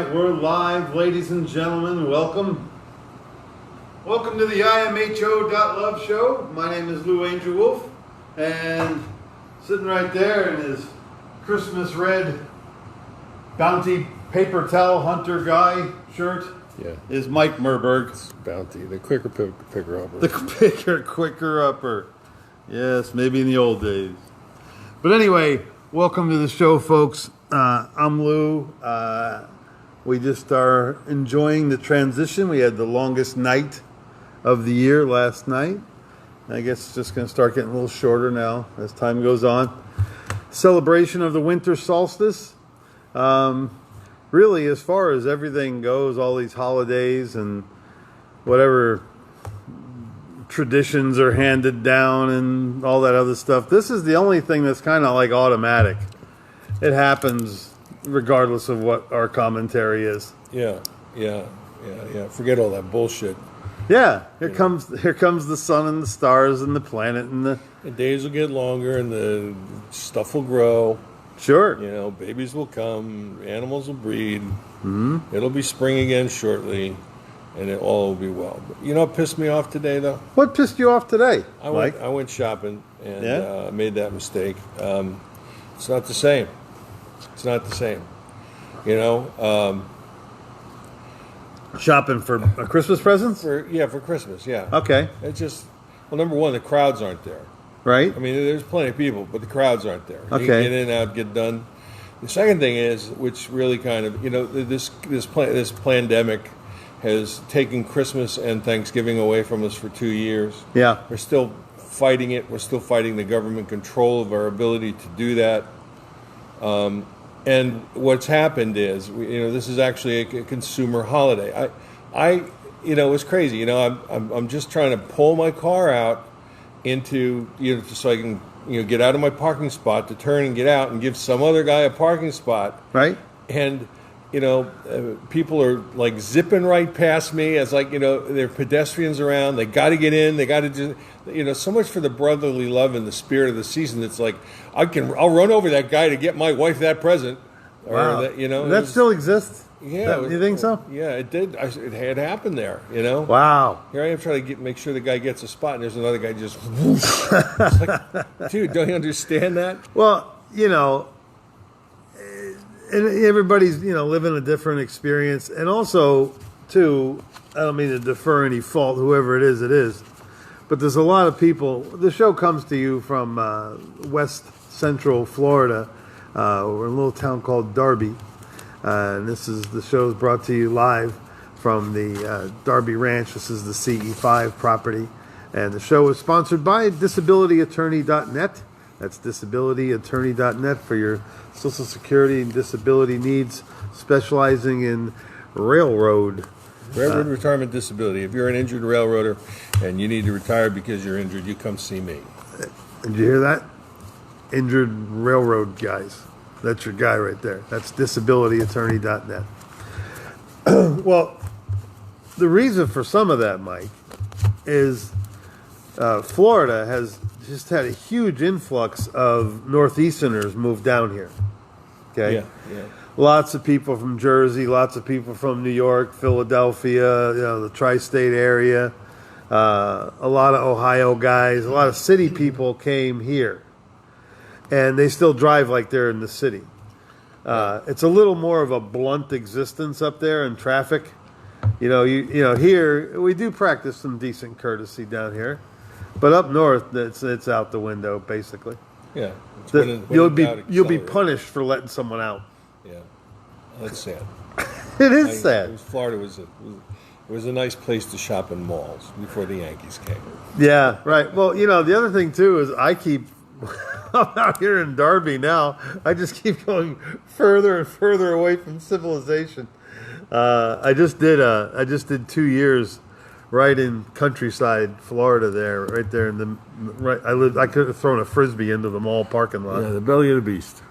right, we're live, ladies and gentlemen. Welcome. Welcome to the imho.love show. My name is Angelwolf, and sitting right there in his Christmas red Bounty paper towel hunter guy shirt is Mike Murburg. It's Bounty, the quicker picker-upper. The quicker-upper. Yes, maybe in the old days. But anyway, welcome to the show, folks. I'm Lou. We just are enjoying the transition. We had the longest night of the year last night. I guess it's just going to start getting a little shorter now as time goes on. Celebration of the Winter Solstice. Really, as far as everything goes, all these holidays and whatever traditions are handed down and all that other stuff, this is the only thing that's kind of like automatic. It happens regardless of what our commentary is. Yeah. Forget all that bullshit. Yeah, here comes the sun and the stars and the planet and the days will get longer and the stuff will grow. Sure. Babies will come, animals will breed. Mm-hmm. It'll be spring again shortly, and it all will be well. But you know what pissed me off today, though? What pissed you off today, Mike? I went shopping and made that mistake. It's not the same. It's not the same. Shopping for a Christmas presents? For Christmas, yeah. Okay. It's just, number one, the crowds aren't there. Right. I mean, there's plenty of people, but the crowds aren't there. Okay. You can get in and out, get done. The second thing is, which really kind of, this pandemic has taken Christmas and Thanksgiving away from us for 2 years. Yeah. We're still fighting it. We're still fighting the government control of our ability to do that. And what's happened is, this is actually a consumer holiday. It's crazy. I'm just trying to pull my car out into, just so I can, get out of my parking spot to turn and get out and give some other guy a parking spot. Right. And, people are like zipping right past me as like, there are pedestrians around. They got to get in. They got to just, so much for the brotherly love and the spirit of the season. It's like, I'll run over that guy to get my wife that present. Wow. Or that still exists? Yeah. You think so? Yeah, it did. It had happened there, Wow. Here I am trying to make sure the guy gets a spot, and there's another guy just, it's like, dude, don't you understand that? Well, and everybody's, living a different experience. And also, too, I don't mean to defer any fault, whoever it is. But there's a lot of people. The show comes to you from west central Florida. We're in a little town called Darby. And the show is brought to you live from the Darby Ranch. This is the CE5 property. And the show is sponsored by disabilityattorney.net. That's disabilityattorney.net for your Social Security and disability needs, specializing in railroad retirement disability. If you're an injured railroader and you need to retire because you're injured, you come see me. Did you hear that? Injured railroad guys. That's your guy right there. That's disabilityattorney.net. Well, the reason for some of that, Mike, is Florida has just had a huge influx of Northeasterners move down here. Okay? Yeah. Lots of people from Jersey, lots of people from New York, Philadelphia, the tri-state area. A lot of Ohio guys, a lot of city people came here. And they still drive like they're in the city. It's a little more of a blunt existence up there in traffic. Here we do practice some decent courtesy down here, but up north it's out the window basically. Yeah, you'll be punished for letting someone out. Yeah, that's sad. It is sad. Florida was a nice place to shop in malls before the Yankees came. Yeah, right. Well, the other thing too is I'm out here in Darby now. I just keep going further and further away from civilization. I just did 2 years right in countryside Florida there, right there in the right. I could have thrown a frisbee into the mall parking lot. Yeah, the belly of the beast.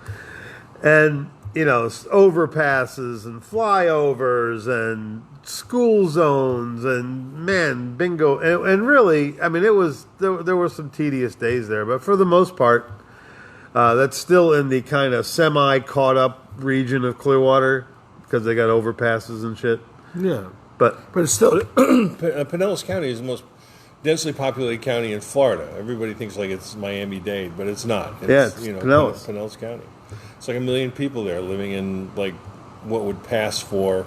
And overpasses and flyovers and school zones and bingo and really, I mean, there were some tedious days there, but for the most part, that's still in the kind of semi caught up region of Clearwater because they got overpasses and shit. Yeah. But it's still Pinellas County is the most densely populated county in Florida. Everybody thinks like it's Miami-Dade, but it's not. It's Pinellas. Pinellas County. It's like 1 million people there living in like what would pass for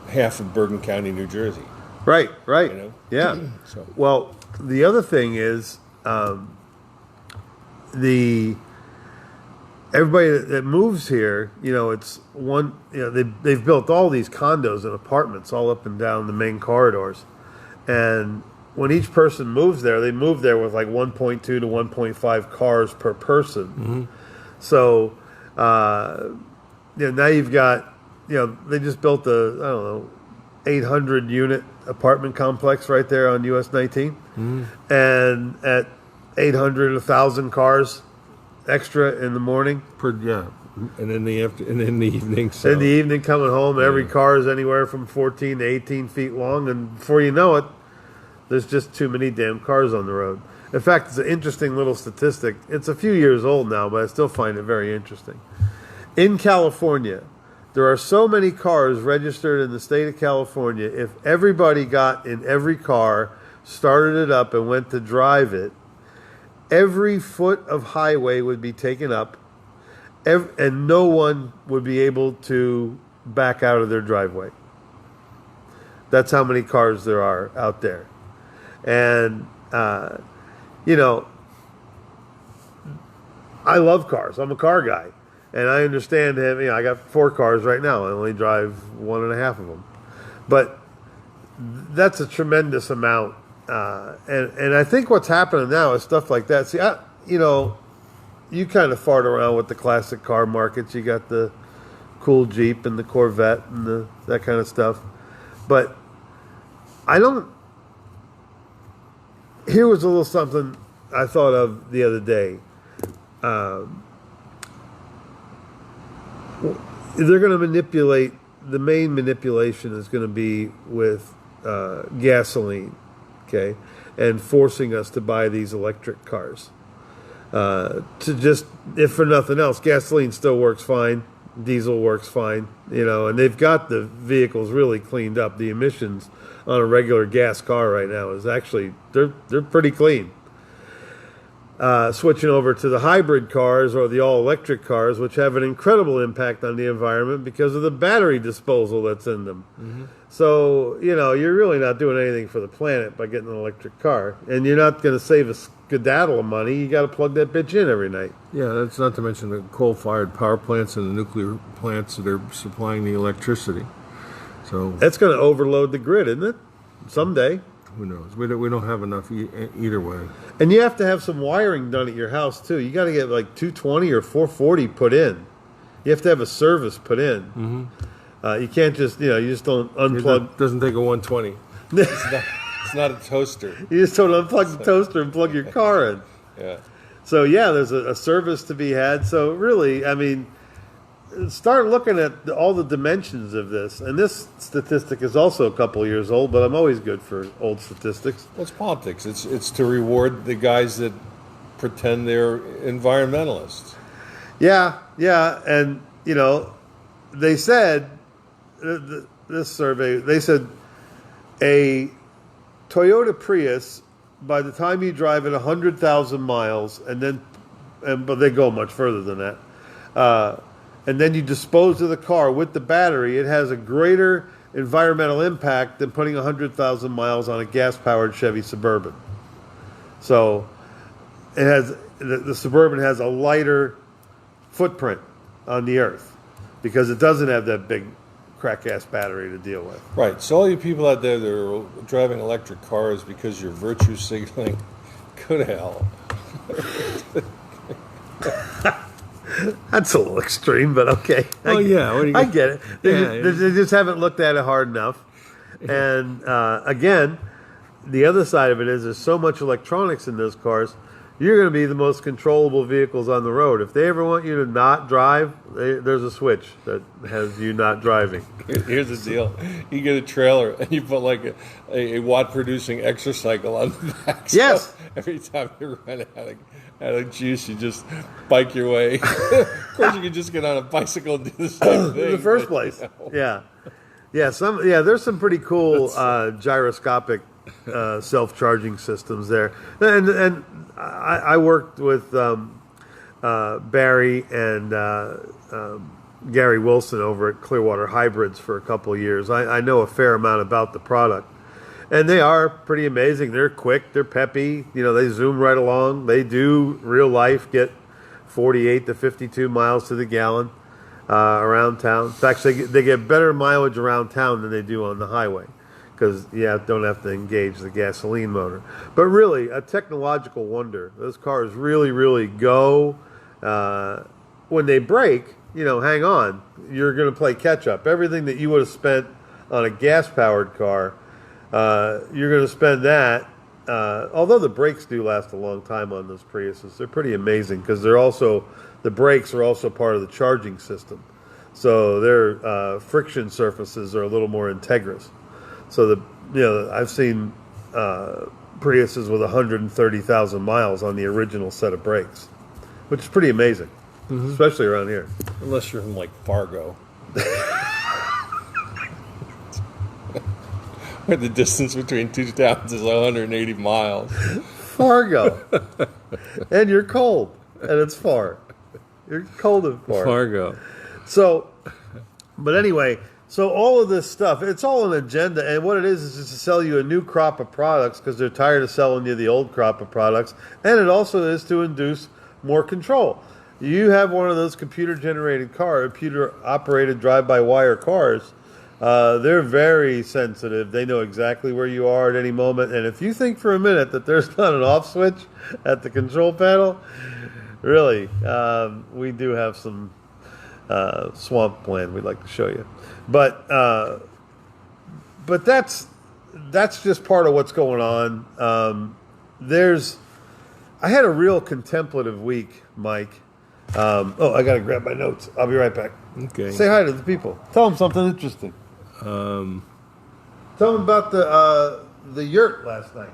half of Bergen County, New Jersey. Right. You know? Yeah. So. Well, the other thing is everybody that moves here, it's one. They've built all these condos and apartments all up and down the main corridors, and when each person moves there, they move there with like 1.2 to 1.5 cars per person. Mm-hmm. So, now you've got, they just built 800 unit apartment complex right there on US 19, and at 800, 1,000 cars extra in the morning. And in the evening. So. In the evening, coming home, every car is anywhere from 14 to 18 feet long, and before you know it, there's just too many damn cars on the road. In fact, it's an interesting little statistic. It's a few years old now, but I still find it very interesting. In California, there are so many cars registered in the state of California. If everybody got in every car, started it up, and went to drive it, every foot of highway would be taken up, and no one would be able to back out of their driveway. That's how many cars there are out there. And, I love cars. I'm a car guy. And I understand having, I got 4 cars right now. I only drive 1.5 of them. But that's a tremendous amount. And I think what's happening now is stuff like that. See, you kind of fart around with the classic car markets. You got the cool Jeep and the Corvette and that kind of stuff. But here was a little something I thought of the other day. They're going to manipulate, the main manipulation is going to be with gasoline, okay, and forcing us to buy these electric cars. To just, if for nothing else, gasoline still works fine, diesel works fine, and they've got the vehicles really cleaned up. The emissions on a regular gas car right now is actually, they're pretty clean. Switching over to the hybrid cars or the all-electric cars, which have an incredible impact on the environment because of the battery disposal that's in them. Mm-hmm. So, you're really not doing anything for the planet by getting an electric car. And you're not going to save a skedaddle of money. You got to plug that bitch in every night. Yeah, that's not to mention the coal-fired power plants and the nuclear plants that are supplying the electricity. So that's going to overload the grid, isn't it? Someday. Who knows? We don't have enough either way. And you have to have some wiring done at your house, too. You got to get like 220 or 440 put in. You have to have a service put in. Mm-hmm. You can't just, you just don't unplug. It doesn't take a 120. It's not a toaster. You just don't unplug the toaster and plug your car in. Yeah. So, there's a service to be had. So, really, start looking at all the dimensions of this. And this statistic is also a couple of years old, but I'm always good for old statistics. Well, it's politics. It's to reward the guys that pretend they're environmentalists. Yeah. And, they said, this survey, they said a Toyota Prius, by the time you drive it 100,000 miles, but they go much further than that, and then you dispose of the car with the battery, it has a greater environmental impact than putting 100,000 miles on a gas-powered Chevy Suburban. So it has the Suburban has a lighter footprint on the earth because it doesn't have that big crack-ass battery to deal with. Right. So all you people out there that are driving electric cars because you're virtue signaling, go to hell. That's a little extreme, but okay. I get it. They just haven't looked at it hard enough. And again, the other side of it is there's so much electronics in those cars. you're going to be the most controllable vehicles on the road. If they ever want you to not drive, there's a switch that has you not driving. Here's the deal: you get a trailer and you put like a watt-producing exercycle on the back. So Yes. every time you run out of juice, you just bike your way. Of course, you can just get on a bicycle and do the same thing. In the first but, place. you know. Yeah. Yeah, there's some pretty cool gyroscopic self-charging systems there. And I worked with Barry and Gary Wilson over at Clearwater Hybrids for a couple of years. I know a fair amount about the product. And they are pretty amazing. They're quick. They're peppy. You know, they zoom right along. They do real life get 48 to 52 miles to the gallon around town. In fact, they get better mileage around town than they do on the highway because don't have to engage the gasoline motor. But really, a technological wonder. Those cars really, really go. When they break, hang on. You're going to play catch up. Everything that you would have spent on a gas-powered car, you're going to spend that. Although the brakes do last a long time on those Priuses, they're pretty amazing because the brakes are also part of the charging system. So their friction surfaces are a little more integrous. So I've seen Priuses with 130,000 miles on the original set of brakes, which is pretty amazing, especially around here. Unless you're in like Fargo. Where the distance between two towns is 180 miles. Fargo. And you're cold. And it's far. You're cold and far. Fargo. So, but anyway, so all of this stuff, it's all an agenda. And what it is just to sell you a new crop of products because they're tired of selling you the old crop of products. And it also is to induce more control. You have one of those computer-operated drive-by-wire cars. They're very sensitive. They know exactly where you are at any moment. And if you think for a minute that there's not an off switch at the control panel, really, we do have some swamp land we'd like to show you. But that's just part of what's going on. I had a real contemplative week, Mike. I got to grab my notes. I'll be right back. Okay. Say hi to the people. Tell them something interesting. Tell them about the yurt last night.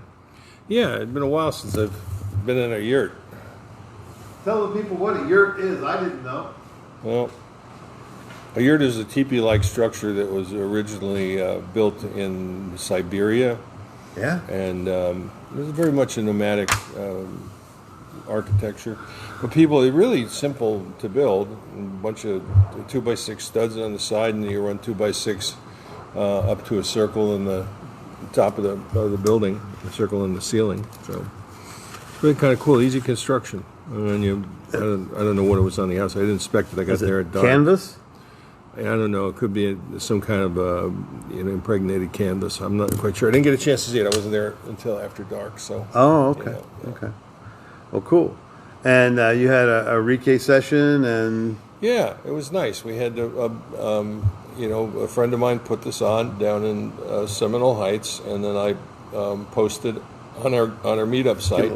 Yeah, it's been a while since I've been in a yurt. Tell the people what a yurt is. I didn't know. Well, a yurt is a teepee-like structure that was originally built in Siberia. Yeah. And it was very much a nomadic architecture. But they're really simple to build. A bunch of 2x6 studs on the side, and you run 2x6 up to a circle in the top of the building, a circle in the ceiling. So it's really kind of cool, easy construction. And I don't know what it was on the outside. I didn't inspect it. I got there at dark. Canvas? I don't know. It could be some kind of impregnated canvas. I'm not quite sure. I didn't get a chance to see it. I wasn't there until after dark. So. Oh, okay. Okay. Well, cool. And you had a Rike session, and yeah, it was nice. We had a friend of mine put this on down in Seminole Heights, and then I posted on our meetup site.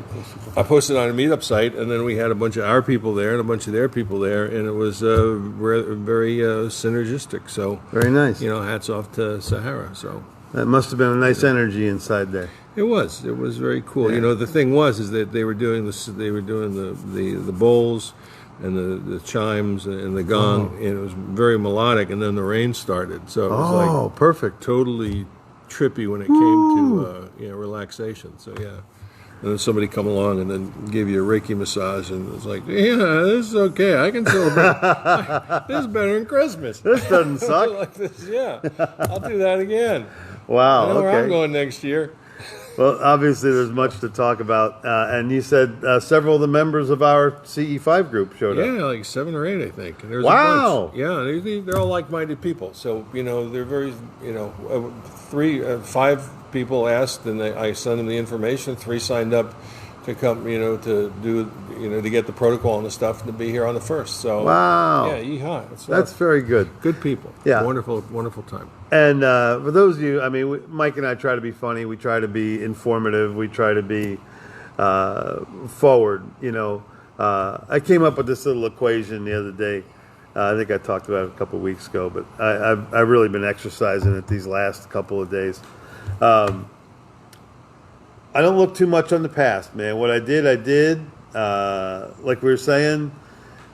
I posted on a meetup site, and then we had a bunch of our people there and a bunch of their people there, and it was very synergistic. So very nice. Hats off to Sahara. So that must have been a nice energy inside there. It was very cool. Yeah. The thing is that they were doing this. They were doing the bowls and the chimes and the gong, and it was very melodic. And then the rain started, so it was perfect, totally trippy when it came to relaxation. So yeah, and then somebody come along and then gave you a Reiki massage, and it was like, yeah, this is okay. I can celebrate. This is better than Christmas. This doesn't suck. Like this, yeah. I'll do that again. Wow. I know where I'm going next year. Well, obviously, there's much to talk about. And you said several of the members of our CE5 group showed up. Yeah, like 7 or 8, I think. And there's a wow. bunch. Yeah, they're all like-minded people. So, they're very, 5 people asked, and I sent them the information. 3 signed up to come, to do, to get the protocol and the stuff and to be here on the 1st. So, wow. Yeah, yeehaw. That's very good. Good people. Yeah. Wonderful, wonderful time. And for those of you, Mike and I try to be funny. We try to be informative. We try to be forward. I came up with this little equation the other day. I think I talked about it a couple of weeks ago, but I've really been exercising it these last couple of days. I don't look too much on the past, man. What I did, I did. Like we were saying,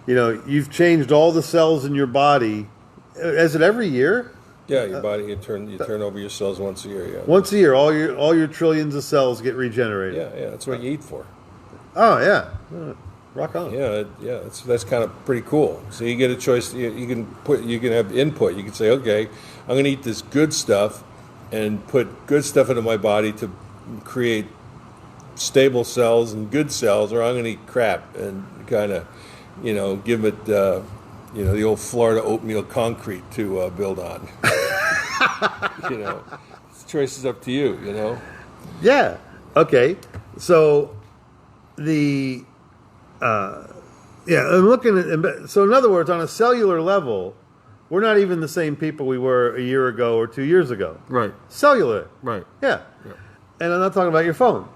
you've changed all the cells in your body. Is it every year? Yeah, your body, you turn over your cells once a year. Yeah. Once a year, all your trillions of cells get regenerated. Yeah. That's what you eat for. Oh yeah, rock on. Yeah. That's kind of pretty cool. So you get a choice. You can have input. You can say, okay, I'm going to eat this good stuff, and put good stuff into my body to create stable cells and good cells, or I'm going to eat crap and kind of, give it, the old Florida oatmeal concrete to build on. The choice is up to you. Yeah. Okay. So I'm looking at. So in other words, on a cellular level, we're not even the same people we were a year ago or 2 years ago. Right. Cellular. Right. Yeah. And I'm not talking about your phone.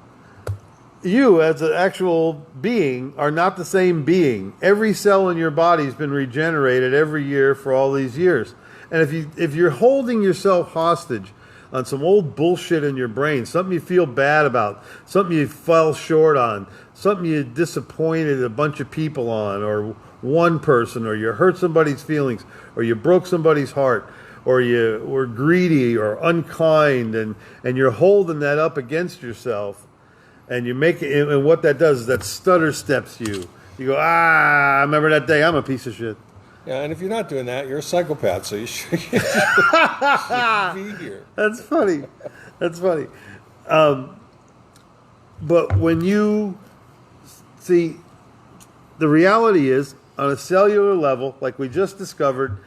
You, as an actual being, are not the same being. Every cell in your body has been regenerated every year for all these years. And if you're holding yourself hostage on some old bullshit in your brain, something you feel bad about, something you fell short on, something you disappointed a bunch of people on, or one person, or you hurt somebody's feelings, or you broke somebody's heart, or you were greedy or unkind, and you're holding that up against yourself, and you make it, and what that does is that stutter steps you. You go, I remember that day, I'm a piece of shit. Yeah, and if you're not doing that, you're a psychopath, so you should be here. That's funny. But when you see, the reality is, on a cellular level, like we just discovered,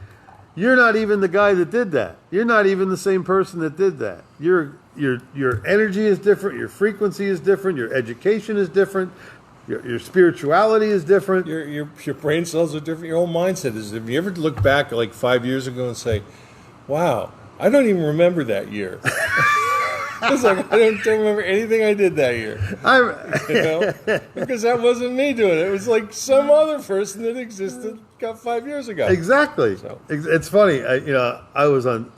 you're not even the guy that did that. You're not even the same person that did that. Your energy is different. Your frequency is different. Your education is different. Your spirituality is different. Your brain cells are different. Your whole mindset is different. You ever look back like 5 years ago and say, wow, I don't even remember that year. It's like, I don't remember anything I did that year. Because that wasn't me doing it. It was like some other person that existed 5 years ago. Exactly. So. It's funny. I was on,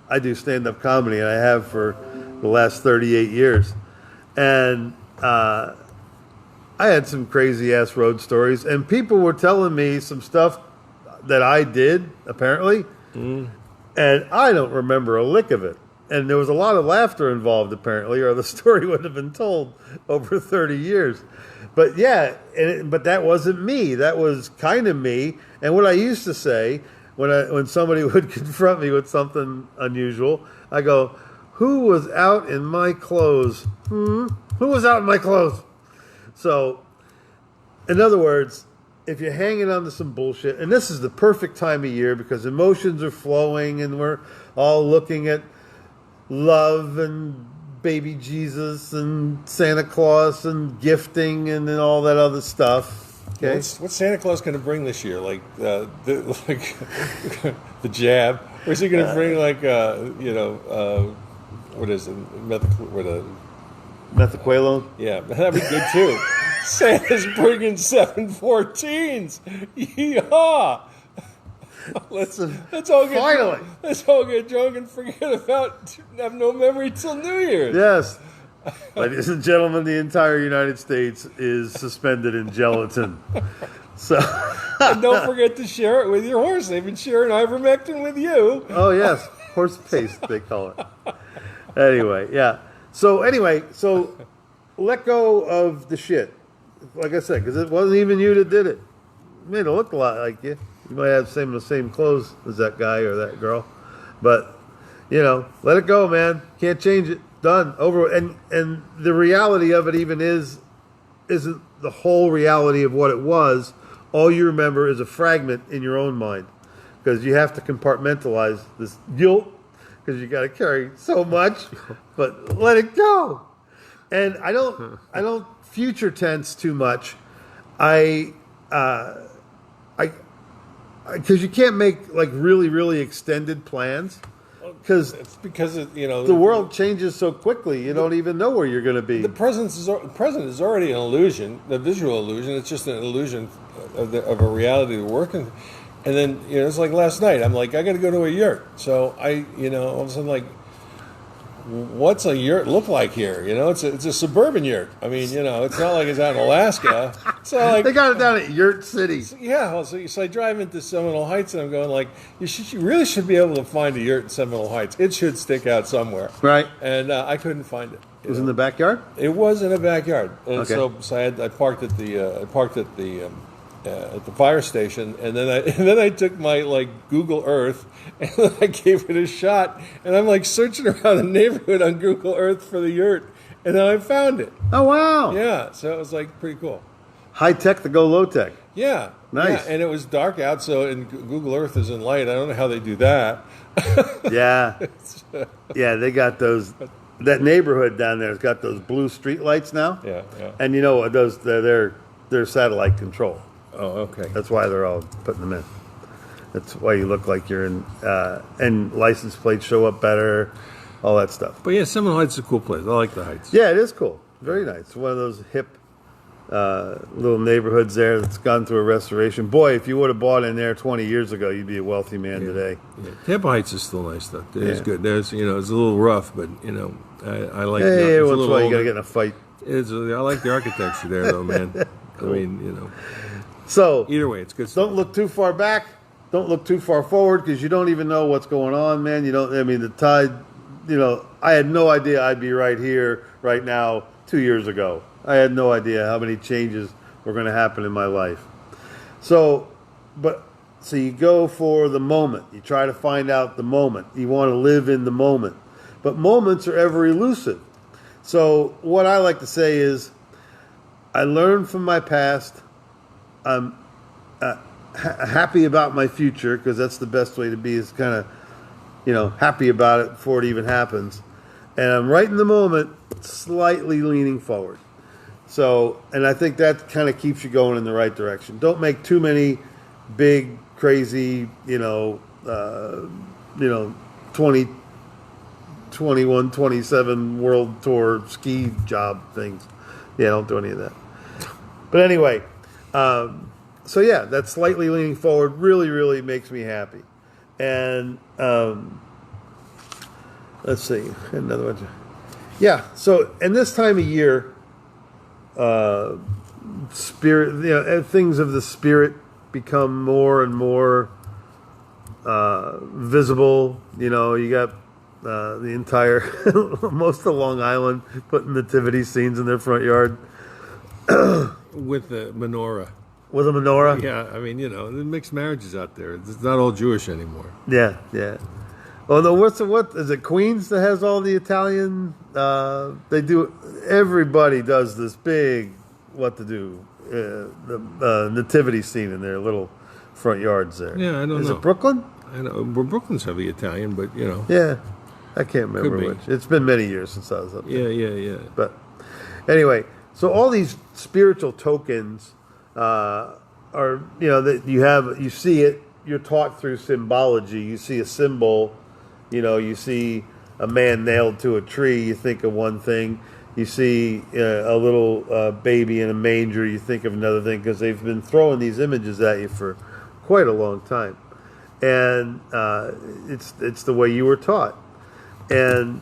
I do stand-up comedy, and I have for the last 38 years. And I had some crazy-ass road stories, and people were telling me some stuff that I did, apparently, and I don't remember a lick of it. And there was a lot of laughter involved, apparently, or the story wouldn't have been told over 30 years. But yeah, but that wasn't me. That was kind of me. And what I used to say when somebody would confront me with something unusual, I go, who was out in my clothes? Who was out in my clothes? So, in other words, if you're hanging on to some bullshit, and this is the perfect time of year because emotions are flowing and we're all looking at love and baby Jesus and Santa Claus and gifting and then all that other stuff. Okay, what's Santa Claus going to bring this year? Like the jab, or is he going to bring what is it? Methaqualone? Yeah, that'd be good too. Santa's bringing 714s. Yeehaw! Let's all get drunk and forget about, have no memory till New Year's. Yes. Ladies and gentlemen, the entire United States is suspended in gelatin. So, and don't forget to share it with your horse. They've been sharing ivermectin with you. Oh yes, horse paste they call it. Anyway, yeah. So let go of the shit. Like I said, because it wasn't even you that did it. It made it look a lot like you. You might have the same clothes as that guy or that girl, but let it go, man. Can't change it. Done. Over. And the reality of it isn't the whole reality of what it was. All you remember is a fragment in your own mind, because you have to compartmentalize this guilt because you got to carry so much. But let it go. And I don't future tense too much. Because you can't make like really, really extended plans. because It's because the world changes so quickly. You don't even know where you're going to be. The present is already an illusion, the visual illusion. It's just an illusion of a reality we're working. And then it's like last night. I'm like, I got to go to a yurt. So all of a sudden, like, what's a yurt look like here? It's a suburban yurt. I mean, it's not like it's out in Alaska. So like They got it down at Yurt City. yeah. Well, so I drive into Seminole Heights and I'm going like, you really should be able to find a yurt in Seminole Heights. It should stick out somewhere, Right. And I couldn't find it. It was in the backyard? It was in a backyard, and Okay. so I parked at the fire station, and then I took my Google Earth and then I gave it a shot, and I'm like searching around the neighborhood on Google Earth for the yurt, and then I found it. Oh, wow. Yeah, so it was like pretty cool. High tech to go low tech. Yeah, Nice. Yeah, and it was dark out, so and Google Earth is in light. I don't know how they do that. Yeah. Yeah, they got those. That neighborhood down there has got those blue street lights now. Yeah. And those they're satellite control. Oh, okay. That's why they're all putting them in. That's why you look like you're in, and license plates show up better, all that stuff. But yeah, Seminole Heights is a cool place. I like the Heights. Yeah, it is cool. Very nice. One of those hip little neighborhoods there that's gone through a restoration. Boy, if you would have bought in there 20 years ago, you'd be a wealthy man today. Yeah. Tampa Heights is still nice stuff. It's Yeah. good. There's it's a little rough, but I like. Hey, it's a that's little why you older. got to get in a fight. I like the architecture there, though, man. Cool. I mean, So either way, it's good stuff. don't look too far back. Don't look too far forward because you don't even know what's going on, man. The tide, I had no idea I'd be right here, right now, 2 years ago. I had no idea how many changes were going to happen in my life. So you go for the moment. You try to find out the moment. You want to live in the moment. But moments are ever elusive. So what I like to say is, I learned from my past. I'm happy about my future because that's the best way to be, is kind of, happy about it before it even happens. And I'm right in the moment, slightly leaning forward. So, and I think that kind of keeps you going in the right direction. Don't make too many big, crazy, 20, 21, 27 world tour ski job things. Yeah, don't do any of that. But anyway, so yeah, that slightly leaning forward really, really makes me happy. And let's see, another one. Yeah, so and this time of year, spirit, things of the spirit become more and more visible. You got the entire most of Long Island putting nativity scenes in their front yard with the menorah. with a menorah. Yeah, I mean, the mixed marriages out there. It's not all Jewish anymore. Yeah. Oh no, what is it? Queens that has all the Italian. They do. Everybody does this big the nativity scene in their little front yards there. Yeah, I don't Is know. it Brooklyn? I know Brooklyn's heavy Italian, but Yeah, I can't remember Could be. which. It's been many years since I was up there. Yeah. But anyway, so all these spiritual tokens are that you see it. You're taught through symbology. You see a symbol. You see a man nailed to a tree. You think of one thing. You see a little baby in a manger. You think of another thing because they've been throwing these images at you for quite a long time, and it's the way you were taught. And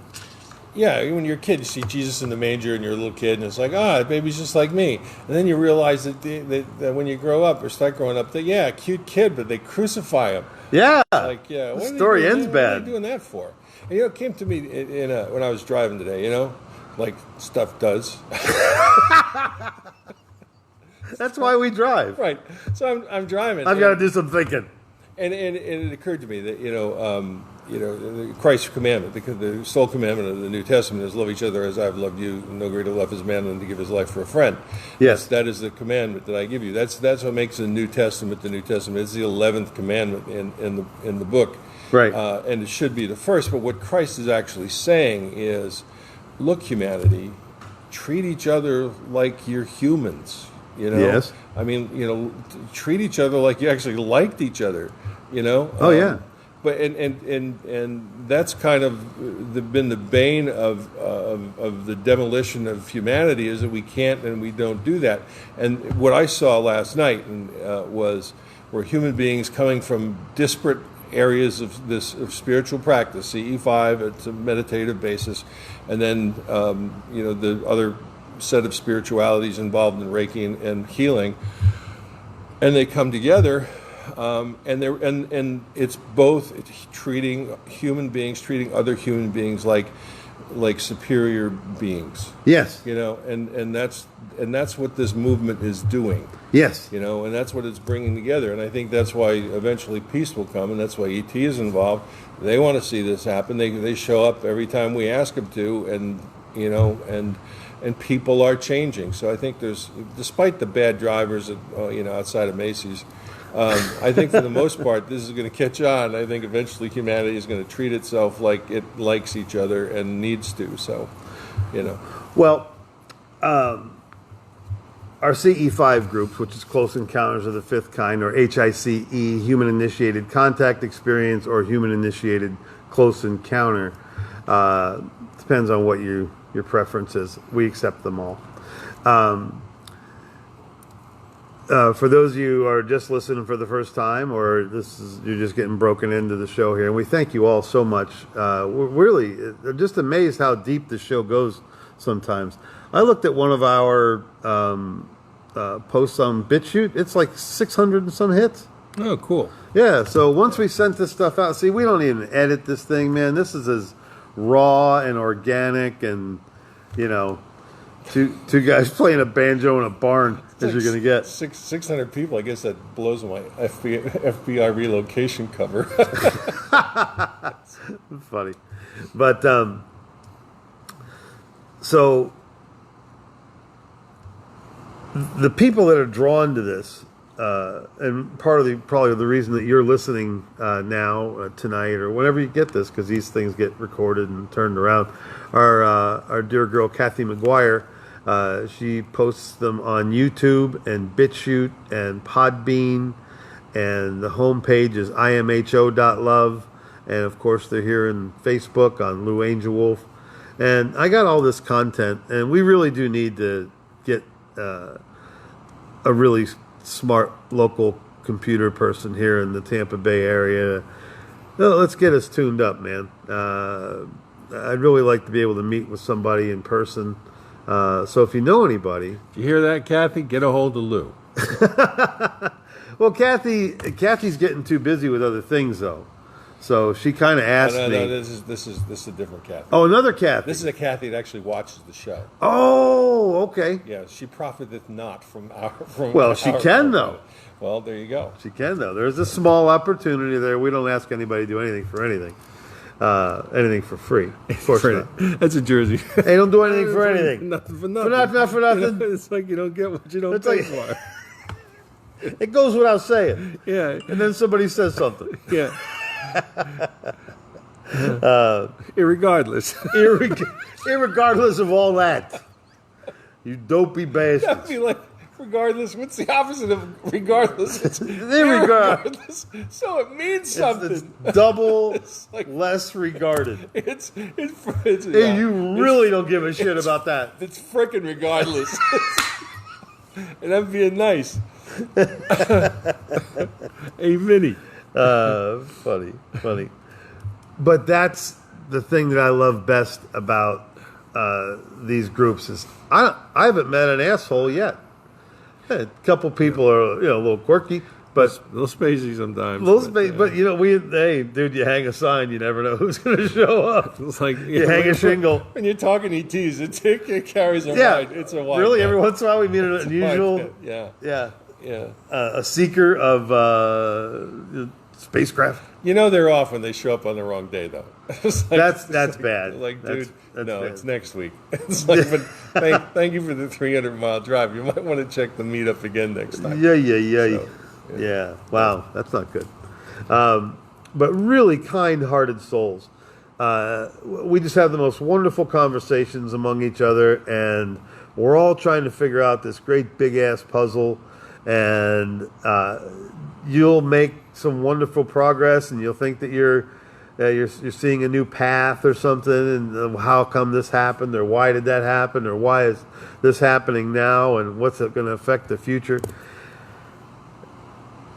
Yeah, when you're a kid, you see Jesus in the manger, and you're a little kid, and it's like, that baby's just like me. And then you realize that when you grow up or start growing up, that cute kid, but they crucify him. yeah, Like, yeah, the what are story they doing- ends what are bad. they doing that for? And it came to me when I was driving today. Like stuff does. That's why we drive. Right. So I'm driving. I've got to do some thinking. And it occurred to me that Christ's commandment, the sole commandment of the New Testament is love each other as I've loved you. No greater love is man than to give his life for a friend. Yes. That is the commandment that I give you. That's what makes the New Testament the New Testament. It's the 11th commandment in the book, Right. And it should be the first. But what Christ is actually saying is, look, humanity, treat each other like you're humans. Yes. I mean, treat each other like you actually liked each other. Oh, yeah. but and that's kind of been the bane of the demolition of humanity, is that we can't and we don't do that. And what I saw last night was where human beings coming from disparate areas of spiritual practice, CE5, it's a meditative basis, and then the other set of spiritualities involved in Reiki and healing, and they come together, and it's treating human beings, treating other human beings like superior beings. Yes. And that's what this movement is doing. Yes. And that's what it's bringing together. And I think that's why eventually peace will come, and that's why ET is involved. They want to see this happen. They show up every time we ask them to, and people are changing. So I think despite the bad drivers, outside of Macy's, I think for the most part, this is going to catch on. I think eventually humanity is going to treat itself like it likes each other and needs to. So, Well, our CE5 groups, which is Close Encounters of the Fifth Kind, or HICE, Human Initiated Contact Experience, or Human Initiated Close Encounter, depends on what your preference is. We accept them all. For those of you who are just listening for the first time, or you're just getting broken into the show here, and we thank you all so much. We're really just amazed how deep the show goes sometimes. I looked at one of our posts on BitChute. It's like 600 and some hits. Oh, cool. Yeah, so once we sent this stuff out, see, we don't even edit this thing, man. This is as raw and organic and, two guys playing a banjo in a barn as you're going to get. 600 people, I guess that blows my FBI relocation cover. Funny. But, so, the people that are drawn to this, and probably the reason that you're listening now, tonight, or whenever you get this, because these things get recorded and turned around, are our dear girl Kathy McGuire. She posts them on YouTube and BitChute and Podbean, and the homepage is imho.love, and of course they're here in Facebook on Lou Angelwolf. And I got all this content, and we really do need to get a really smart local computer person here in the Tampa Bay area. Let's get us tuned up, man. I'd really like to be able to meet with somebody in person. So if you know anybody... You hear that, Kathy? Get a hold of Lou. Well, Kathy's getting too busy with other things, though. So she kind of asked me... No, this is a different Kathy. Oh, another Kathy. This is a Kathy that actually watches the show. Oh, okay. Yeah, she profiteth not from our... She can, though. Well, there you go. She can, though. There's a small opportunity there. We don't ask anybody to do anything for anything. Anything for free. Of course not. That's a Jersey. Hey, don't do anything for anything. Nothing for nothing. Not for nothing. It's like you don't get what you don't pay for. It goes without saying. Yeah. And then somebody says something. Yeah. Irregardless. Irregardless of all that. You dopey bastards. That'd be like, regardless. What's the opposite of regardless? It's irregardless. So it means something. It's double it's like, less regarded. It's hey, you really don't give a shit about that. It's frickin' regardless. And I'm being nice. Hey, Vinny. Funny. But that's the thing that I love best about these groups is I haven't met an asshole yet. A couple people are a little quirky, but a little spacey sometimes. But hey, dude, you hang a sign, you never know who's going to show up. It's like you hang a shingle. When you're talking ETs, it carries a wide. It's a wide. Really, every once in a while we meet an unusual. Yeah. A seeker of spacecraft. They're off when they show up on the wrong day, though. That's bad. Like, dude, that's no, bad. it's next week. It's like, but thank you for the 300-mile drive. You might want to check the meetup again next time. Yeah. Wow, that's not good. But really kind-hearted souls. We just have the most wonderful conversations among each other, and we're all trying to figure out this great big-ass puzzle, and you'll make some wonderful progress, and you'll think that you're seeing a new path or something, and how come this happened, or why did that happen, or why is this happening now, and what's it going to affect the future?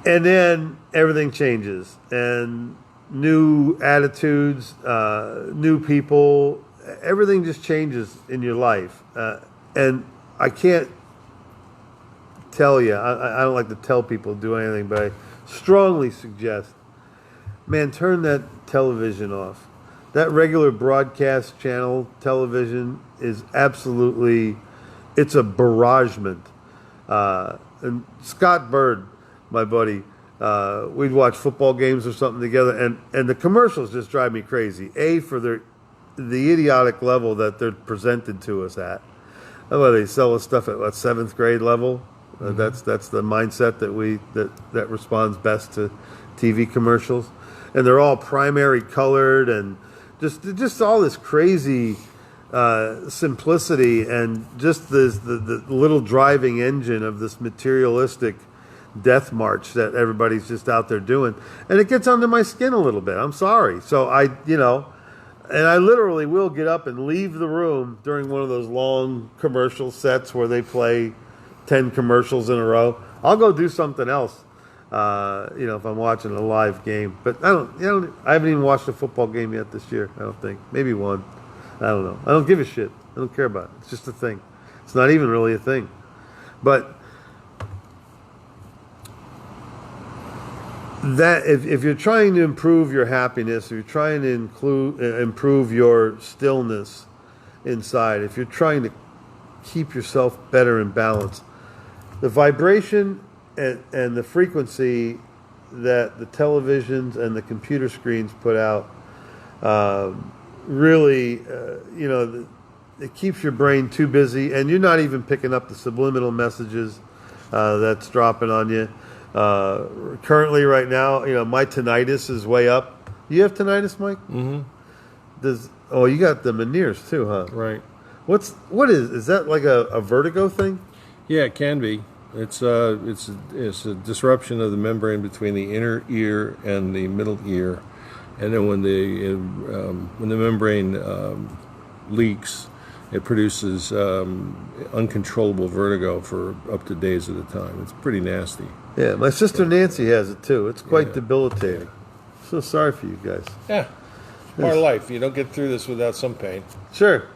And then everything changes, and new attitudes, new people, everything just changes in your life. And I can't tell you, I don't like to tell people to do anything, but I strongly suggest, man, turn that television off. That regular broadcast channel television is absolutely, it's a barragement. And Scott Bird, my buddy, we'd watch football games or something together, and the commercials just drive me crazy. For the idiotic level that they're presented to us at. Well, they sell us stuff at what, 7th grade level. That's the mindset that responds best to TV commercials, and they're all primary colored, and just all this crazy simplicity, and just the little driving engine of this materialistic death march that everybody's just out there doing, and it gets under my skin a little bit. I'm sorry. So and I literally will get up and leave the room during one of those long commercial sets where they play 10 commercials in a row. I'll go do something else, if I'm watching a live game. But I haven't even watched a football game yet this year, I don't think. Maybe one. I don't know. I don't give a shit. I don't care about it. It's just a thing. It's not even really a thing. But that if you're trying to improve your happiness, if you're trying to improve your stillness inside, if you're trying to keep yourself better in balance, the vibration and the frequency that the televisions and the computer screens put out really, it keeps your brain too busy, and you're not even picking up the subliminal messages that's dropping on you. Currently, right now, my tinnitus is way up. You have tinnitus, Mike? Mm-hmm. You got the Meniere's too, huh? Right. What is that, like a vertigo thing? Yeah, it can be. It's a disruption of the membrane between the inner ear and the middle ear, and then when the membrane leaks, it produces uncontrollable vertigo for up to days at a time. It's pretty nasty. Yeah, my sister Nancy has it too. It's quite debilitating. So sorry for you guys. Yeah, it's part of life. You don't get through this without some pain. Sure.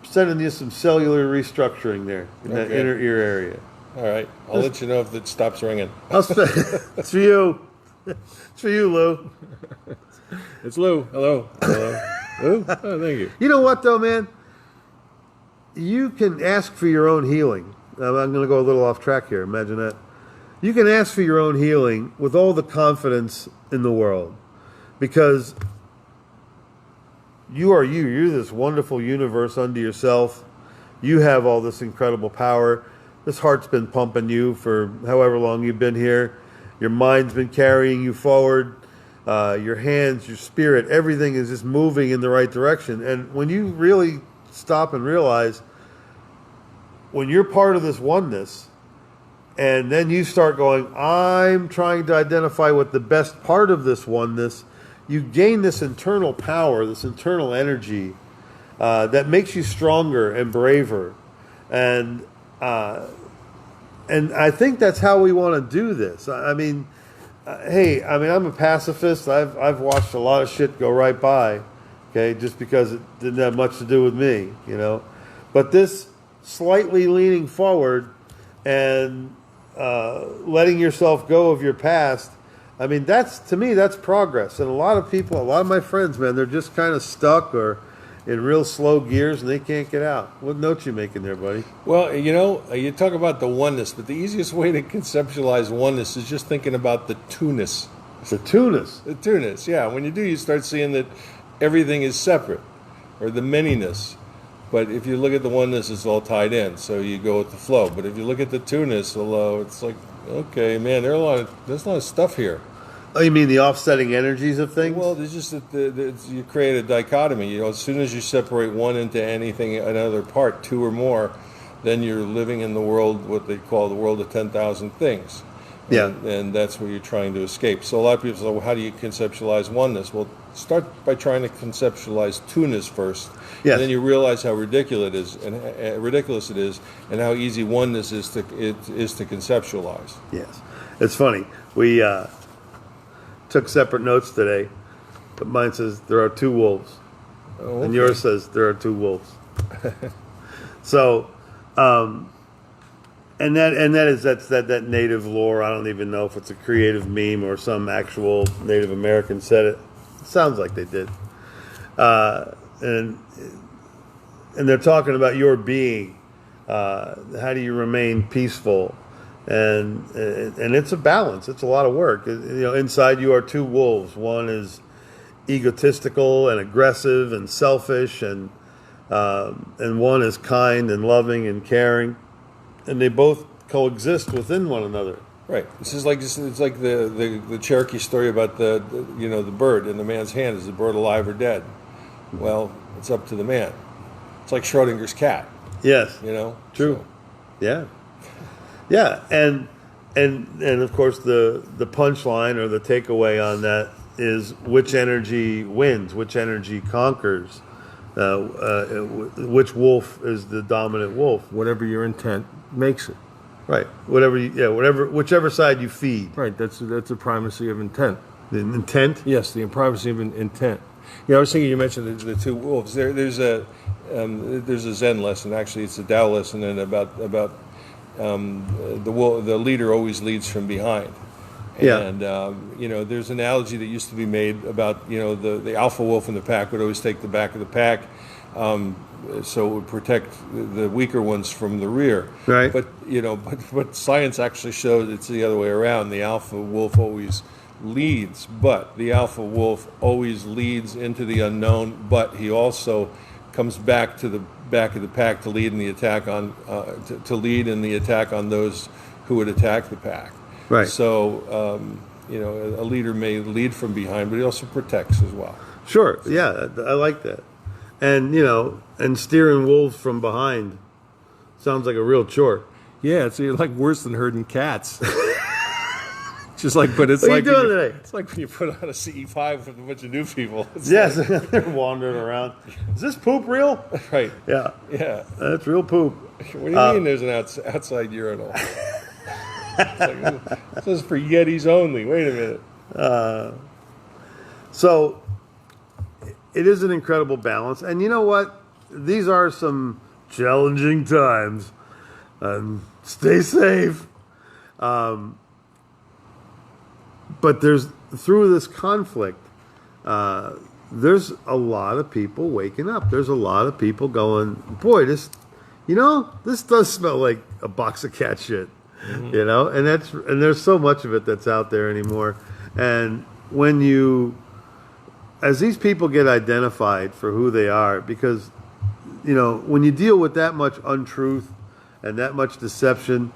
Sending you some cellular restructuring there in that inner ear area. All right. I'll let you know if it stops ringing. It's for you. It's for you, Lou. It's Lou. Hello. Lou? Oh, thank you. You know what, though, man? You can ask for your own healing. I'm going to go a little off track here. Imagine that. You can ask for your own healing with all the confidence in the world, because you are you. You're this wonderful universe unto yourself. You have all this incredible power. This heart's been pumping you for however long you've been here. Your mind's been carrying you forward. Your hands, your spirit, everything is just moving in the right direction. And when you really stop and realize, when you're part of this oneness, and then you start going, I'm trying to identify what the best part of this oneness, you gain this internal power, this internal energy that makes you stronger and braver. And I think that's how we want to do this. I'm a pacifist. I've watched a lot of shit go right by, just because it didn't have much to do with me, But this slightly leaning forward and letting yourself go of your past, to me, that's progress. And a lot of my friends, man, they're just kind of stuck or in real slow gears, and they can't get out. What note you making there, buddy? Well, you talk about the oneness, but the easiest way to conceptualize oneness is just thinking about the two-ness. The two-ness? The two-ness, yeah. When you do, you start seeing that everything is separate, or the many-ness. But if you look at the oneness, it's all tied in, so you go with the flow. But if you look at the two-ness, it's like, okay, man, there's a lot of stuff here. Oh, you mean the offsetting energies of things? Well, there's just you create a dichotomy. As soon as you separate one into another part, two or more, then you're living in the world, what they call the world of 10,000 things. Yeah. And that's what you're trying to escape. So a lot of people say, well, how do you conceptualize oneness? Well, start by trying to conceptualize two-ness first. Yes. And then you realize how ridiculous it is, and how easy oneness is to conceptualize. Yes. It's funny. We took separate notes today, but mine says there are two wolves. Oh, okay. And yours says there are two wolves. So, and that native lore. I don't even know if it's a creative meme or some actual Native American said it. It sounds like they did. And they're talking about your being. How do you remain peaceful? And it's a balance. It's a lot of work. Inside you are two wolves. One is egotistical and aggressive and selfish, and one is kind and loving and caring, and they both coexist within one another. Right. It's like the Cherokee story about the bird in the man's hand. Is the bird alive or dead? Well, it's up to the man. It's like Schrodinger's cat. Yes. So. True. Yeah. Yeah, and of course the punchline or the takeaway on that is which energy wins, which energy conquers, which wolf is the dominant wolf. Whatever your intent makes it. Right. Whichever side you feed. Right. That's the primacy of intent. The intent. Yes, the primacy of intent. I was thinking you mentioned the two wolves. There's a Zen lesson. Actually, it's a Tao lesson, and about the leader always leads from behind. Yeah. And there's an analogy that used to be made about the alpha wolf in the pack would always take the back of the pack, so it would protect the weaker ones from the rear. Right. But science actually shows it's the other way around. The alpha wolf always leads, but the alpha wolf always leads into the unknown. But he also comes back to the back of the pack to lead in the attack on those who would attack the pack. Right. So a leader may lead from behind, but he also protects as well. Sure. Yeah, I like that. And and steering wolves from behind sounds like a real chore. Yeah, it's like worse than herding cats. Just like, but it's what like are you doing today? It's like when you put on a CE5 with a bunch of new people. Yes, they're wandering around. Is this poop real? Right. Yeah. Yeah. That's real poop. What do you mean there's an outside urinal? This is for Yetis only. Wait a minute. So it is an incredible balance. And you know what? These are some challenging times. Stay safe. But through this conflict, there's a lot of people waking up. There's a lot of people going, boy, this does smell like a box of cat shit. Mm-hmm. And there's so much of it that's out there anymore. And as these people get identified for who they are, because, when you deal with that much untruth and that much deception,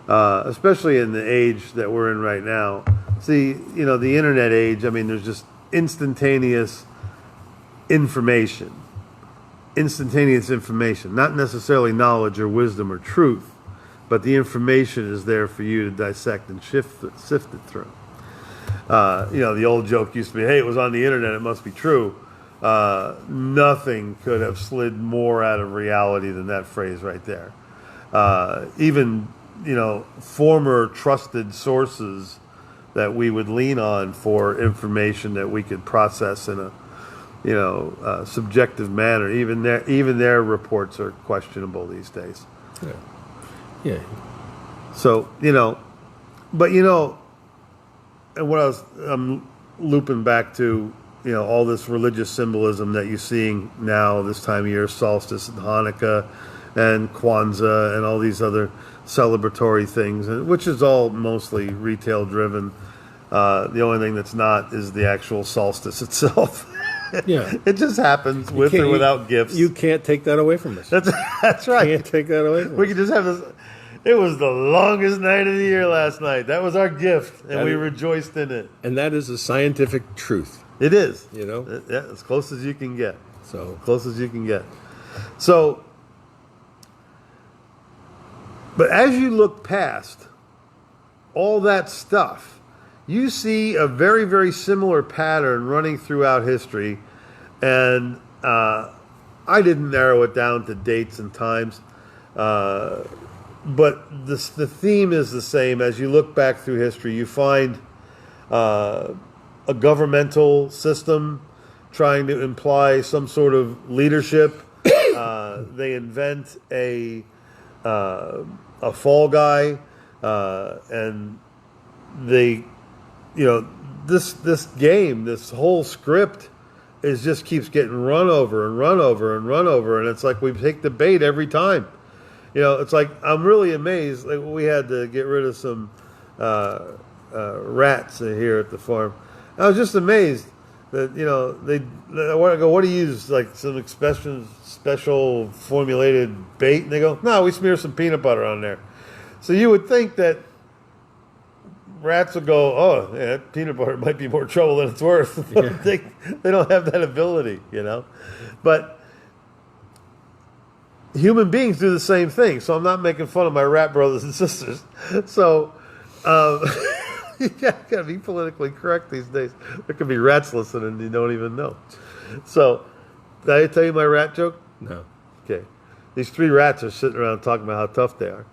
especially in the age that we're in right now, the internet age, there's just instantaneous information, not necessarily knowledge or wisdom or truth, but the information is there for you to dissect and sift it through. The old joke used to be, hey, it was on the internet, it must be true. Nothing could have slid more out of reality than that phrase right there. Even, former trusted sources that we would lean on for information that we could process in a subjective manner. Even their reports are questionable these days. Yeah. Yeah. So but and what I'm looping back to all this religious symbolism that you're seeing now this time of year, solstice and Hanukkah and Kwanzaa and all these other celebratory things, which is all mostly retail driven. The only thing that's not is the actual solstice itself. Yeah, it just happens with or without gifts. You can't take that away from us. That's right. You can't take that away from us. We can just have this. It was the longest night of the year last night. That was our gift, and we rejoiced in it. And that is a scientific truth. It is. Yeah, as close as you can get. So close as you can get. So, but as you look past all that stuff, you see a very, very similar pattern running throughout history. And I didn't narrow it down to dates and times, but the theme is the same. As you look back through history, you find a governmental system trying to imply some sort of leadership. They invent a fall guy, and they, this game, this whole script just keeps getting run over and run over and run over, and it's like we take the bait every time. It's like I'm really amazed. Like we had to get rid of some rats here at the farm. I was just amazed that I want to go. What do you use? Like some special formulated bait? And they go, no, we smear some peanut butter on there. So you would think that rats would go, oh, yeah, peanut butter might be more trouble than it's worth. Yeah. They don't have that ability, But human beings do the same thing. So I'm not making fun of my rat brothers and sisters. So you got to be politically correct these days. There could be rats listening and you don't even know. So did I tell you my rat joke? No. Okay. These 3 rats are sitting around talking about how tough they are.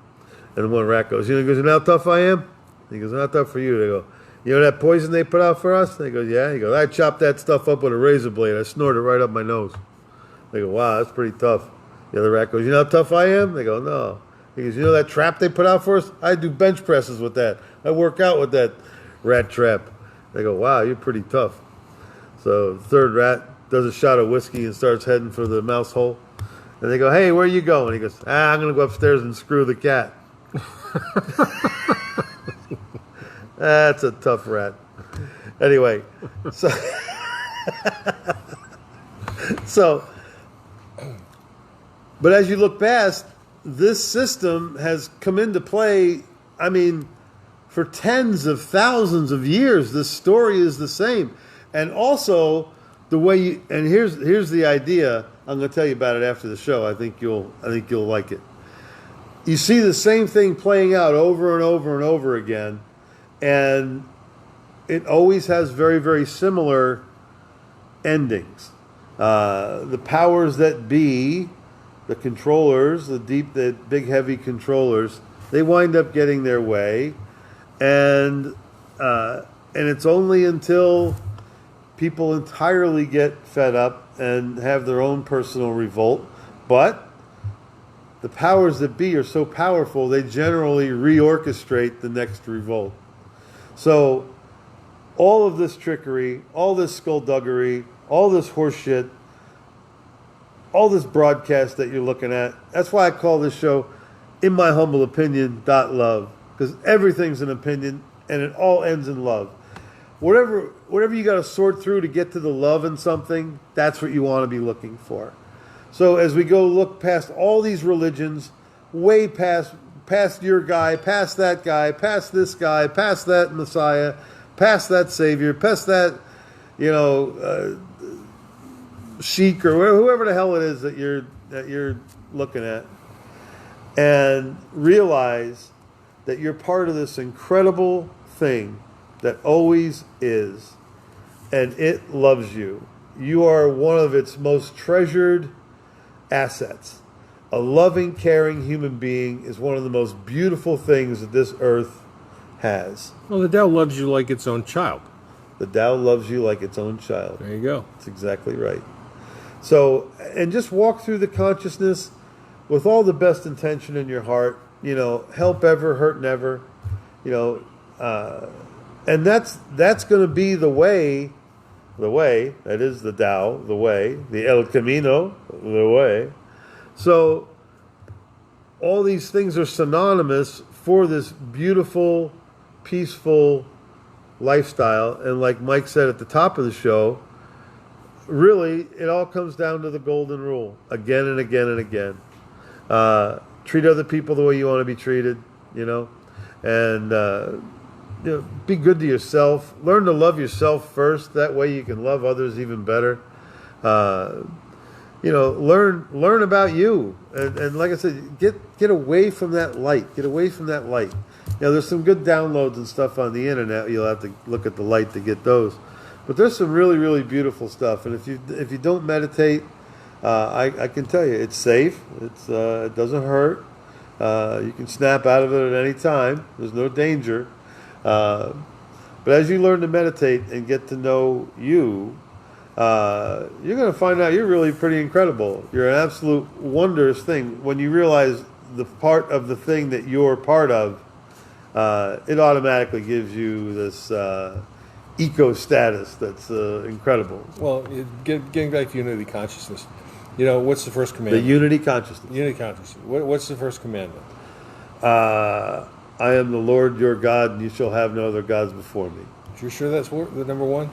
And one rat goes, you know how tough I am? He goes, not tough for you. They go, you know that poison they put out for us? They go, yeah. He goes, I chopped that stuff up with a razor blade. I snorted it right up my nose. They go, wow, that's pretty tough. The other rat goes, you know how tough I am? They go, no. He goes, you know that trap they put out for us? I do bench presses with that. I work out with that rat trap. They go, wow, you're pretty tough. So the third rat does a shot of whiskey and starts heading for the mouse hole. And they go, hey, where are you going? He goes, I'm going to go upstairs and screw the cat. That's a tough rat. Anyway, but as you look past, this system has come into play, for tens of thousands of years. This story is the same. And also the way here's the idea. I'm going to tell you about it after the show. I think you'll like it. You see the same thing playing out over and over and over again, and it always has very, very similar endings. The powers that be, the controllers, the big, heavy controllers, they wind up getting their way, and it's only until people entirely get fed up and have their own personal revolt, but the powers that be are so powerful, they generally reorchestrate the next revolt. So all of this trickery, all this skullduggery, all this horseshit, all this broadcast that you're looking at, that's why I call this show, in my humble opinion, .love. Because everything's an opinion, and it all ends in love. Whatever you got to sort through to get to the love in something, that's what you want to be looking for. So as we go look past all these religions, way past your guy, past that guy, past this guy, past that Messiah, past that Savior, past that, Sheik or whoever the hell it is that you're looking at, and realize that you're part of this incredible thing that always is, and it loves you. You are one of its most treasured assets. A loving, caring human being is one of the most beautiful things that this earth has. Well, the Tao loves you like its own child. The Tao loves you like its own child. There you go. That's exactly right. So, and just walk through the consciousness with all the best intention in your heart. Help ever, hurt never. And that's going to be the way, that is the Tao, the way, the El Camino, the way. So all these things are synonymous for this beautiful, peaceful lifestyle. And like Mike said at the top of the show, really, it all comes down to the golden rule, again and again and again. Treat other people the way you want to be treated, and be good to yourself. Learn to love yourself first. That way you can love others even better. Learn about you. And like I said, get away from that light. Get away from that light. there's some good downloads and stuff on the internet. You'll have to look at the light to get those. But there's some really, really beautiful stuff. And if you don't meditate, I can tell you it's safe. It doesn't hurt. You can snap out of it at any time. There's no danger. But as you learn to meditate and get to know you, you're going to find out you're really pretty incredible. You're an absolute wondrous thing. When you realize the part of the thing that you're part of, it automatically gives you this eco status that's incredible. Well, getting back to unity consciousness, what's the first commandment? The unity consciousness. Unity consciousness. What's the first commandment? I am the Lord your God, and you shall have no other gods before me. You're sure that's the number one?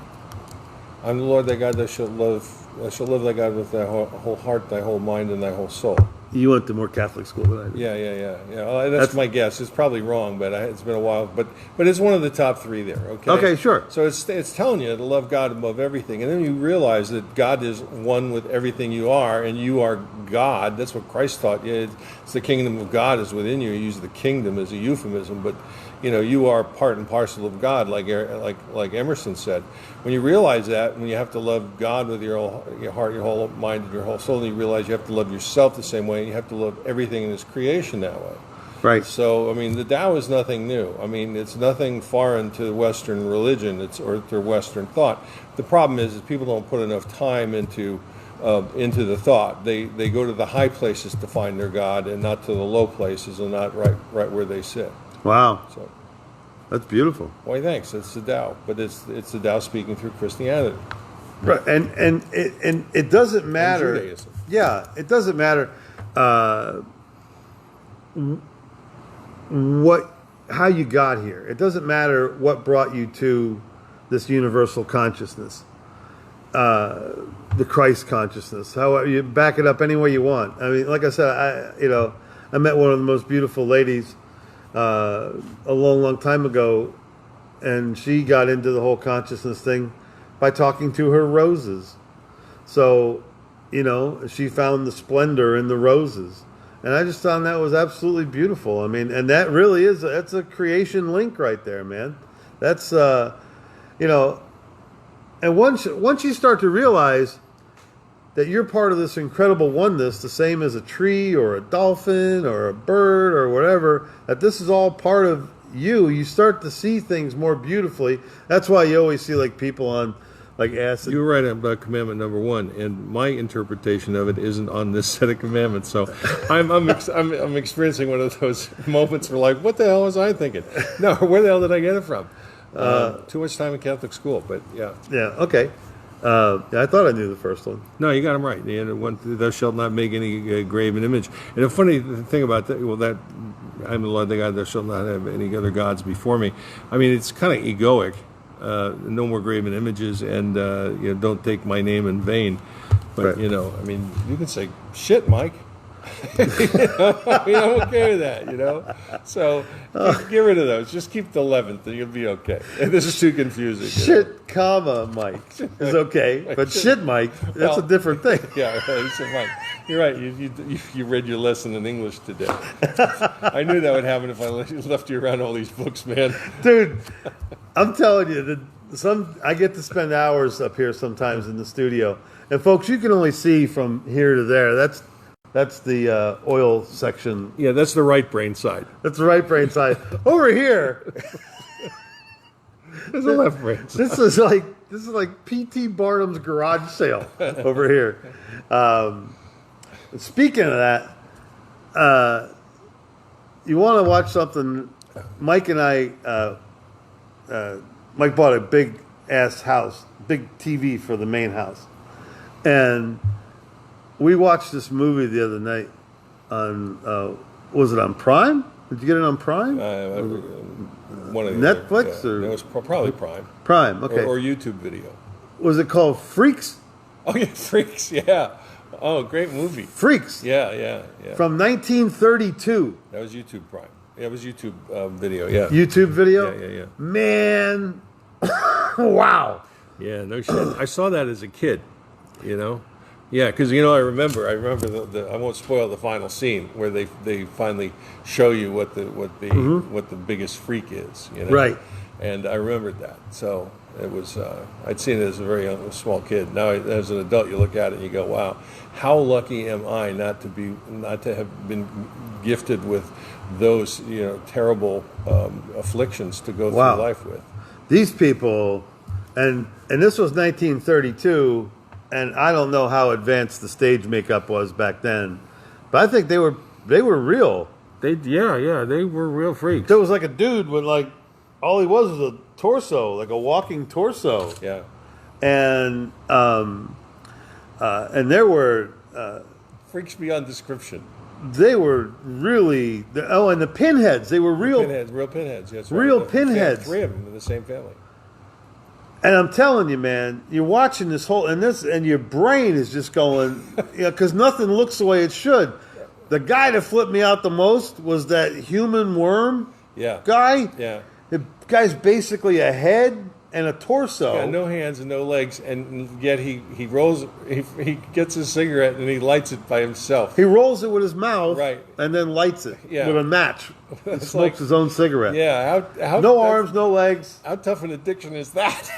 I'm the Lord thy God, thou shalt love thy God with thy whole heart, thy whole mind, and thy whole soul. You went to more Catholic school than I did. Yeah. Well, that's my guess. It's probably wrong, but it's been a while. But it's one of the top three there. Okay, sure. So it's telling you to love God above everything, and then you realize that God is one with everything you are, and you are God. That's what Christ taught you. It's the kingdom of God is within you. He used the kingdom as a euphemism, but you are part and parcel of God, like Emerson said. When you realize that, when you have to love God with your heart, your whole mind, and your whole soul, then you realize you have to love yourself the same way, and you have to love everything in His creation that way. Right. So, the Tao is nothing new. It's nothing foreign to Western religion or to Western thought. The problem is people don't put enough time into the thought. They go to the high places to find their God, and not to the low places, and not right where they sit. Wow. So, that's beautiful. why, thanks. It's the Tao, but it's the Tao speaking through Christianity. Right, and it doesn't matter. And Judaism. Yeah, it doesn't matter how you got here. It doesn't matter what brought you to this universal consciousness, the Christ consciousness. However, you back it up any way you want. Like I said, I met one of the most beautiful ladies a long time ago, and she got into the whole consciousness thing by talking to her roses. So, she found the splendor in the roses. And I just found that was absolutely beautiful. And that really that's a creation link right there, man. That's, and once you start to realize that you're part of this incredible oneness, the same as a tree or a dolphin or a bird or whatever, that this is all part of you start to see things more beautifully. That's why you always see people on acid. You're right about commandment number 1, and my interpretation of it isn't on this set of commandments. So I'm experiencing one of those moments where what the hell was I thinking? No, where the hell did I get it from? Too much time in Catholic school, but yeah. Yeah, okay. I thought I knew the first one. No, you got them right. Thou shalt not make any graven image. And the funny thing about that, that I'm the Lord thy God, thou shalt not have any other gods before me. It's kind of egoic. No more graven images, and don't take my name in vain. But right. You can say shit, Mike. I'm okay with that. So get rid of those. Just keep the 11th, and you'll be okay. And this is too confusing. Shit, comma Mike is okay, but shit, Mike, that's a different thing. Yeah, shit, Mike. You're right. You read your lesson in English today. I knew that would happen if I left you around all these books, man. Dude, I'm telling you, I get to spend hours up here sometimes in the studio, and folks, you can only see from here to there. That's the oil section. Yeah, that's the right brain side. That's the right brain side. Over here, there's a left brain side. This is like P.T. Barnum's garage sale over here. Speaking of that, you want to watch something? Mike and I. Mike bought a big ass house, big TV for the main house, and we watched this movie the other night on, was it on Prime? Did you get it on Prime? One of Netflix? Or? It was probably Prime. Prime, okay. Or YouTube video. Was it called Freaks? Oh, yeah, Freaks, yeah. Oh, great movie. Freaks. Yeah. From 1932. That was YouTube Prime. Yeah, it was YouTube video, yeah. YouTube video? Yeah. Man. Wow. Yeah, no shit. I saw that as a kid, Yeah, because I remember I won't spoil the final scene where they finally show you what the biggest freak is. Right. And I remembered that. So it was I'd seen it as a very young, small kid. Now as an adult, you look at it and you go, "Wow, how lucky am I not to have been gifted with those terrible afflictions to go Wow. through life with." These people, and this was 1932. And I don't know how advanced the stage makeup was back then, but I think they were real. They were real freaks. There was like a dude with all he was a torso, like a walking torso. Yeah. And there were Freaks beyond description. they were really and the pinheads. They were real Real pinheads. That's right. real pinheads. 3 of them in the same family. And I'm telling you, man, you're watching this and your brain is just going, because nothing looks the way it should. The guy that flipped me out the most was that human worm guy. Yeah. The guy's basically a head and a torso. Yeah, no hands and no legs, and yet he rolls. He gets his cigarette and he lights it by himself. He rolls it with his mouth, Right. and then lights it with a match. He It's smokes like- his own cigarette. Yeah. How No arms, no legs. How tough an addiction is that?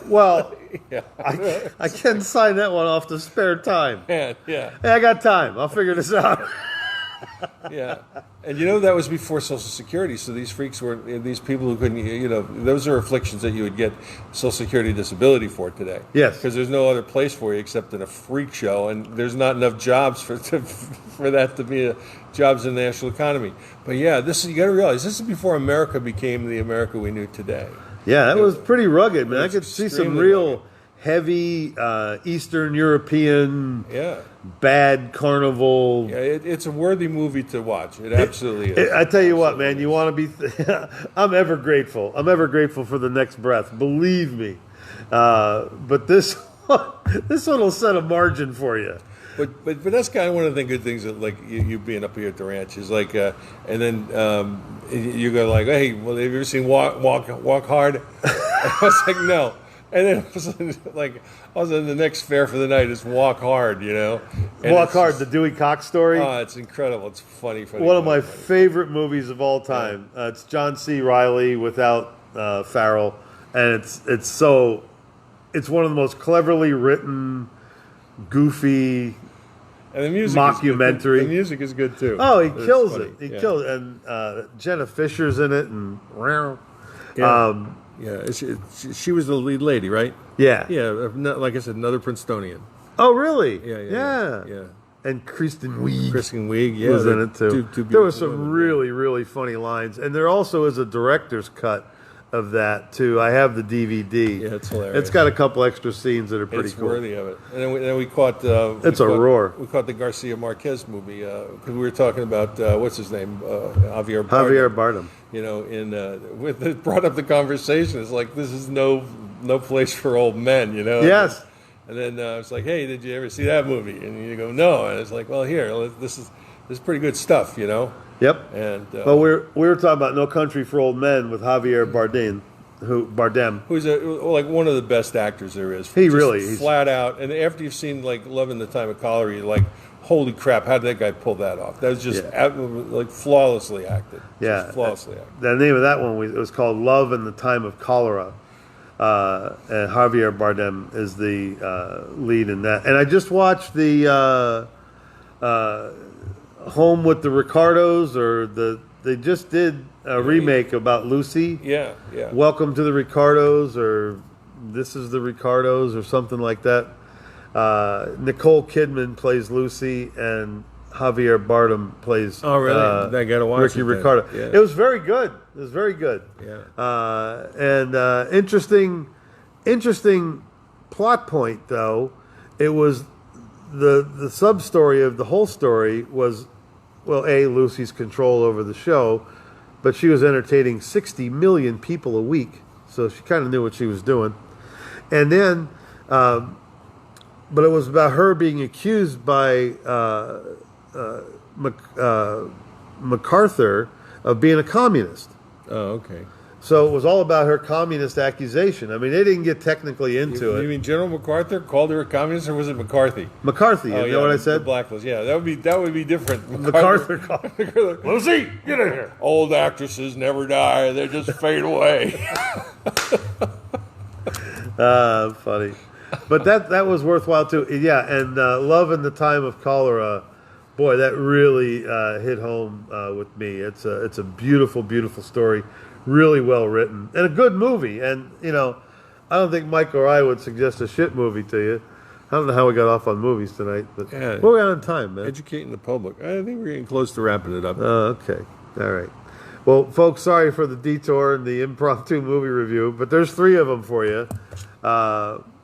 Well, Yeah. I can sign that one off to spare time. Yeah. Hey, I got time. I'll figure this out. Yeah. And that was before Social Security, so these freaks were these people who couldn't, those are afflictions that you would get Social Security disability for today. Yes. Because there's no other place for you except in a freak show, and there's not enough jobs for that to be jobs in the national economy. But yeah, you got to realize this is before America became the America we knew today. Yeah, that was pretty rugged, man. I It's could see some extremely real rugged. heavy Eastern European Yeah. bad carnival. Yeah, it's a worthy movie to watch. It absolutely is. I tell you what, man, you want to be. I'm ever grateful. I'm ever grateful for the next breath. Believe me. But this this one will set a margin for you. But that's kind of one of the good things that you being up here at the ranch is and then you go like, hey, well, have you ever seen Walk Hard? I was like, no. And then all of a sudden the next fare for the night is Walk Hard, And Walk it's Hard, just- the Dewey Cox story. Oh, it's incredible. It's funny. One of my favorite movies of all time. It's John C. Reilly without Farrell, and it's one of the most cleverly written, goofy. And the music mockumentary. Is good. The music is good too. Oh, he It's kills funny. it. He Yeah. kills it. And Jenna Fisher's in it, and Yeah, she was the lead lady, right? yeah. Yeah, like I said, another Princetonian. Oh, really? Yeah. And Kristen Wiig Kristen Wiig, yeah, was in it too. Two There were beautiful some women, really, really funny lines, and there also is a director's cut of that too. I have the DVD. Yeah, it's hilarious. It's got a couple extra scenes that are pretty It's cool. worthy of it. And then we caught. It's a roar. We caught the Garcia Marquez movie because we were talking about what's his name, Javier Bardem. Javier Bardem. It brought up the conversation. It's like this is no place for old men, Yes. And then I was like, hey, did you ever see that movie? And you go, no. And it's like, well, here, this is pretty good stuff, Yep. And Well, we were talking about No Country for Old Men with Javier Bardem, who's one of the best actors there is. He Just really is. flat out. And after you've seen Love in the Time of Cholera, you're like, holy crap, how did that guy pull that off? That was just flawlessly acted. Yeah. Just flawlessly acted. The name of that one was called Love in the Time of Cholera. And Javier Bardem is the lead in that. And I just watched the Home with the Ricardos, they just did a remake about Lucy. Yeah. Welcome to the Ricardos, or This is the Ricardos, or something like that. Nicole Kidman plays Lucy, and Javier Bardem plays. Oh, really? I gotta watch Ricky it then. Ricardo. Yeah. It was very good. Yeah. And interesting plot point though. It was the sub story of the whole story was, well, Lucy's control over the show, but she was entertaining 60 million people a week, so she kind of knew what she was doing. And then, but it was about her being accused by MacArthur of being a communist. Oh, okay. So it was all about her communist accusation. I mean, they didn't get technically into You it. mean General MacArthur called her a communist, or was it McCarthy? McCarthy, you know what I The said? blacklist. Yeah, that would be different. MacArthar called. Lucy, get in here. Old actresses never die; they just fade away. Funny. But that was worthwhile too. Yeah, and Love in the Time of Cholera, boy, that really hit home with me. It's a beautiful, beautiful story, really well written, and a good movie. And I don't think Mike or I would suggest a shit movie to you. I don't know how we got off on movies tonight, but Yeah. we're on time, man. Educating the public. I think we're getting close to wrapping it up. Okay, all right. Well, folks, sorry for the detour and the impromptu movie review, but there's 3 of them for you.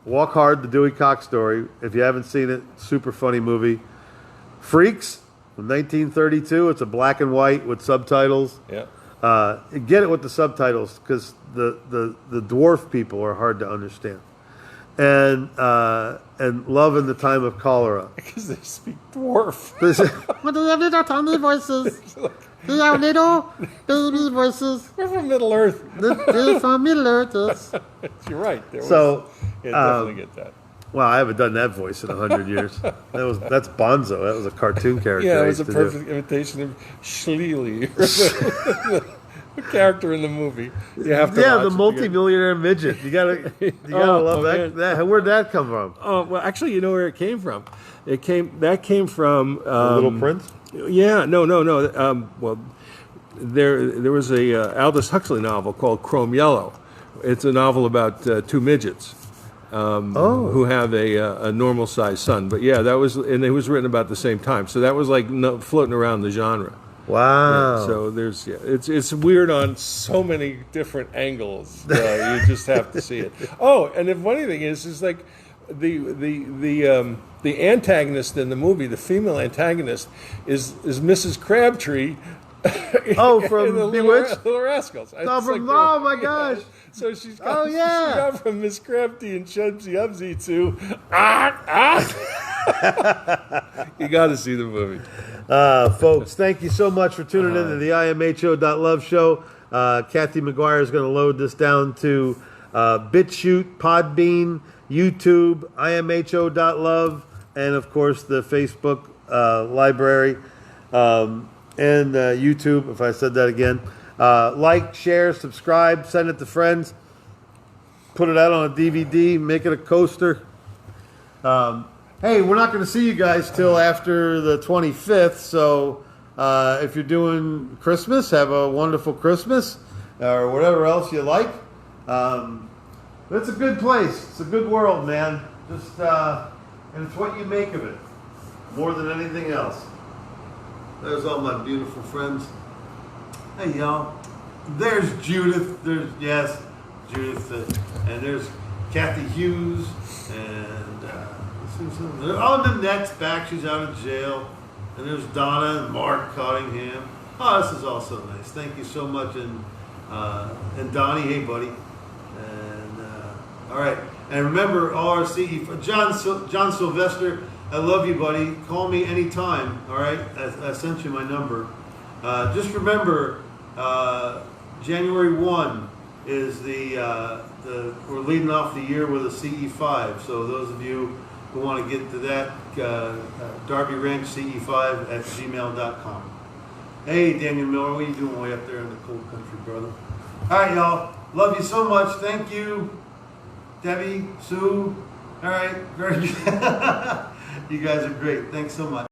Walk Hard, the Dewey Cox story. If you haven't seen it, super funny movie. Freaks from 1932. It's a black and white with subtitles. Yeah. Get it with the subtitles because the dwarf people are hard to understand. And Love in the Time of Cholera. Because they speak dwarf. What do you have little tiny voices? Do you have little baby voices? We're from Middle Earth. They're from Middle Earth. You're right. Definitely get that. Well, I haven't done that voice in 100 years. That's Bonzo. That was a cartoon character. Yeah, I it was a used to do. perfect imitation of Schleely, the character in the movie. You have to Yeah, watch the it. multimillionaire midget. You gotta love that. man. Where'd that come from? Oh well, actually, you know where it came from. That came from Little Prince. Yeah, no. Well, there was a Aldous Huxley novel called Chrome Yellow. It's a novel about 2 midgets who have a normal sized son. But yeah, and it was written about the same time. So that was like floating around the genre. Wow. Yeah, so it's weird on so many different angles. You just have to see it. Oh, and the funny thing is like the antagonist in the movie, the female antagonist, is Mrs. Crabtree. From the Bewitched? Little Rascals. Oh my gosh. So she's Oh, yeah. she got from Miss Crabtree and Shubsy Ubsy to You got to see the movie. Folks, thank you so much for tuning in to the imho.love show. Kathy McGuire is going to load this down to BitChute, Podbean, YouTube, imho.love, and of course the Facebook library and YouTube, if I said that again. Like, share, subscribe, send it to friends, put it out on a DVD, make it a coaster. Hey, we're not going to see you guys till after the 25th, so if you're doing Christmas, have a wonderful Christmas, or whatever else you like. It's a good place. It's a good world, man. Just and it's what you make of it, more than anything else. There's all my beautiful friends. Hey, y'all. There's Judith. There's Judith, and there's Kathy Hughes, and Annette's back. She's out of jail, and there's Donna and Mark Cottingham. Oh, this is also nice. Thank you so much, and Donnie, hey buddy, and all right. And remember, all our CE, John Sylvester, I love you, buddy. Call me anytime. All right, I sent you my number. Just remember, January 1 is we're leading off the year with a CE5. So those of you who want to get to that, Darby Ranch CE5 at gmail.com. Hey, Daniel Miller, what are you doing way up there in the cold country, brother? All right, y'all. Love you so much. Thank you, Debbie, Sue. All right, very good. You guys are great. Thanks so much.